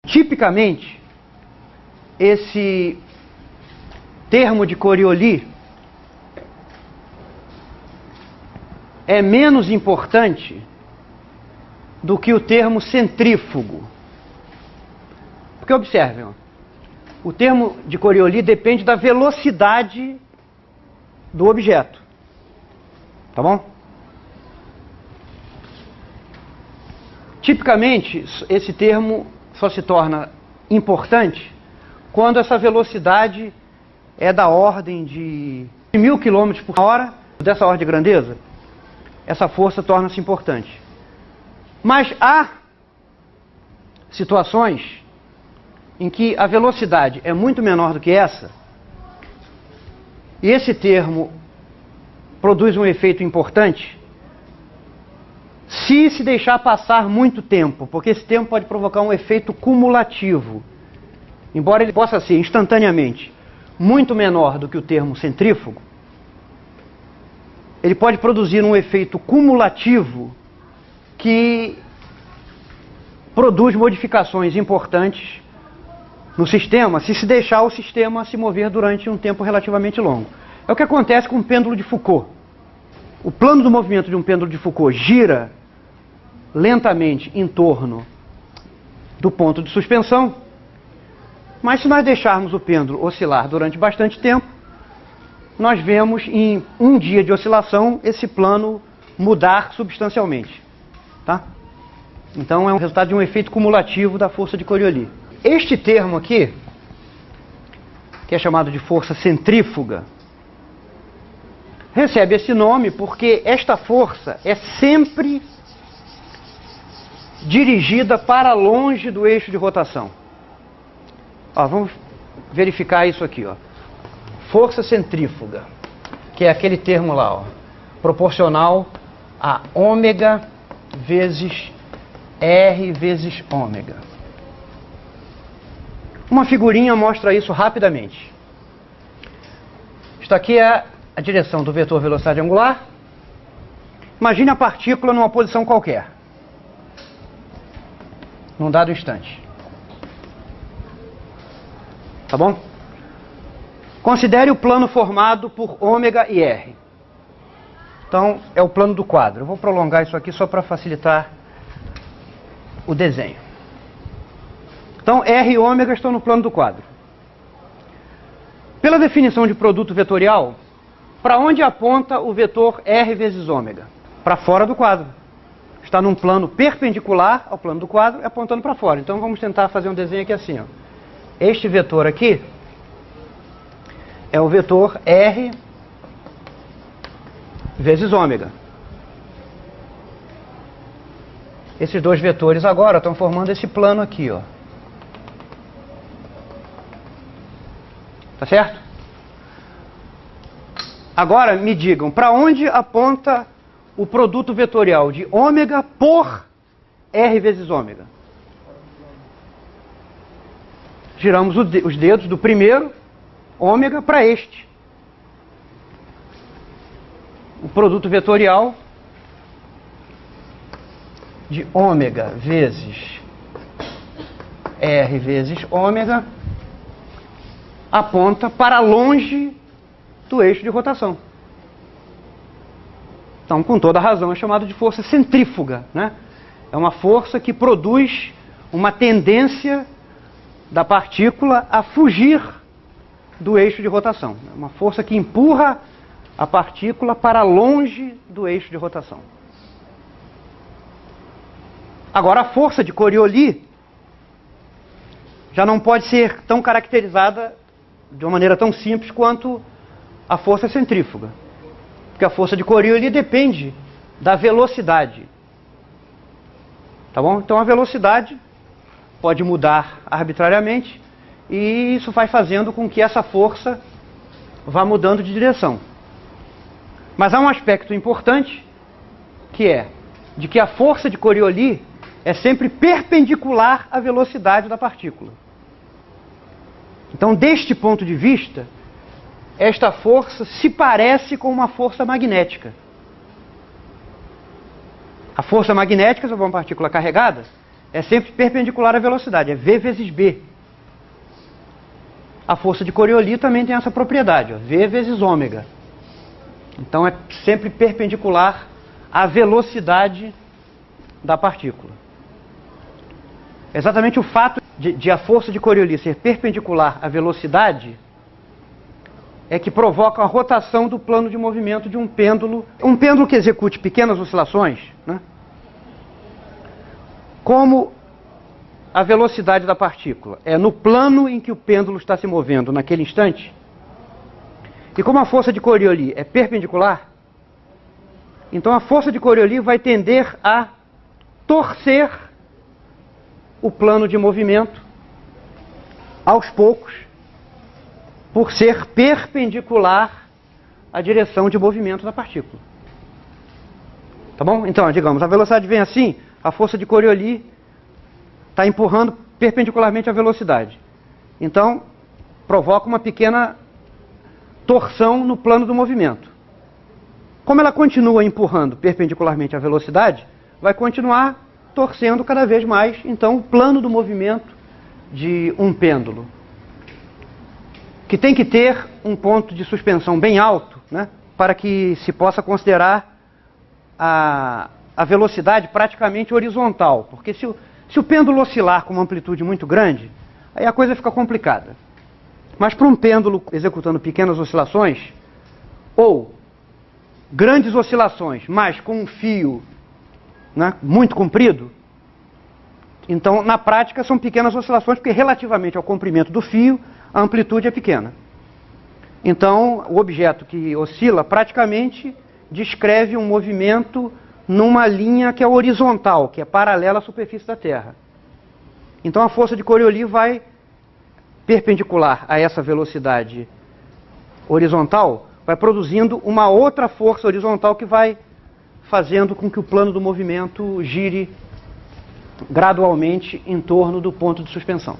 Tipicamente, esse termo de Coriolis é menos importante do que o termo centrífugo. Porque observem, ó, o termo de Coriolis depende da velocidade do objeto. Tá bom? Tipicamente, esse termo só se torna importante quando essa velocidade é da ordem de 1000 km por hora, dessa ordem de grandeza, essa força torna-se importante. Mas há situações em que a velocidade é muito menor do que essa, e esse termo produz um efeito importante se deixar passar muito tempo, porque esse tempo pode provocar um efeito cumulativo. Embora ele possa ser instantaneamente muito menor do que o termo centrífugo, ele pode produzir um efeito cumulativo que produz modificações importantes no sistema, se deixar o sistema se mover durante um tempo relativamente longo. É o que acontece com o pêndulo de Foucault. O plano do movimento de um pêndulo de Foucault gira lentamente em torno do ponto de suspensão, mas se nós deixarmos o pêndulo oscilar durante bastante tempo, nós vemos em um dia de oscilação esse plano mudar substancialmente. Tá? Então é um resultado de um efeito cumulativo da força de Coriolis. Este termo aqui, que é chamado de força centrífuga, recebe esse nome porque esta força é sempre dirigida para longe do eixo de rotação. Ó, vamos verificar isso aqui, ó. Força centrífuga, que é aquele termo lá, ó, proporcional a ômega vezes R vezes ômega. Uma figurinha mostra isso rapidamente. Isto aqui é a direção do vetor velocidade angular. Imagine a partícula numa posição qualquer, num dado instante. Tá bom? Considere o plano formado por ômega e R. Então, é o plano do quadro. Eu vou prolongar isso aqui só para facilitar o desenho. Então, R e ômega estão no plano do quadro. Pela definição de produto vetorial, para onde aponta o vetor R vezes ômega? Para fora do quadro. Está num plano perpendicular ao plano do quadro, apontando para fora. Então vamos tentar fazer um desenho aqui assim, ó. Este vetor aqui é o vetor R vezes ômega. Esses dois vetores agora estão formando esse plano aqui, ó. Tá certo? Agora me digam, para onde aponta o produto vetorial de ômega por R vezes ômega? Giramos os dedos do primeiro ômega para este. O produto vetorial de ômega vezes R vezes ômega aponta para longe do eixo de rotação. Então, com toda razão, é chamado de força centrífuga, né? É uma força que produz uma tendência da partícula a fugir do eixo de rotação. É uma força que empurra a partícula para longe do eixo de rotação. Agora, a força de Coriolis já não pode ser tão caracterizada de uma maneira tão simples quanto a força centrífuga. Porque a força de Coriolis depende da velocidade. Tá bom? Então a velocidade pode mudar arbitrariamente e isso vai fazendo com que essa força vá mudando de direção. Mas há um aspecto importante, que é de que a força de Coriolis é sempre perpendicular à velocidade da partícula. Então, deste ponto de vista, esta força se parece com uma força magnética. A força magnética sobre uma partícula carregada é sempre perpendicular à velocidade, é V vezes B. A força de Coriolis também tem essa propriedade, ó, V vezes ômega. Então é sempre perpendicular à velocidade da partícula. Exatamente o fato de a força de Coriolis ser perpendicular à velocidade é que provoca a rotação do plano de movimento de um pêndulo. Um pêndulo que execute pequenas oscilações, né? Como a velocidade da partícula é no plano em que o pêndulo está se movendo naquele instante, e como a força de Coriolis é perpendicular, então a força de Coriolis vai tender a torcer o plano de movimento aos poucos, por ser perpendicular à direção de movimento da partícula. Tá bom? Então, digamos, a velocidade vem assim, a força de Coriolis está empurrando perpendicularmente à velocidade. Então, provoca uma pequena torção no plano do movimento. Como ela continua empurrando perpendicularmente à velocidade, vai continuar torcendo cada vez mais, então, o plano do movimento de um pêndulo, que tem que ter um ponto de suspensão bem alto, né, para que se possa considerar a velocidade praticamente horizontal, porque se o pêndulo oscilar com uma amplitude muito grande, aí a coisa fica complicada. Mas para um pêndulo executando pequenas oscilações, ou grandes oscilações, mas com um fio, né, muito comprido, então na prática são pequenas oscilações, porque relativamente ao comprimento do fio, a amplitude é pequena. Então o objeto que oscila praticamente descreve um movimento numa linha que é horizontal, que é paralela à superfície da Terra. Então a força de Coriolis vai perpendicular a essa velocidade horizontal, vai produzindo uma outra força horizontal que vai fazendo com que o plano do movimento gire gradualmente em torno do ponto de suspensão.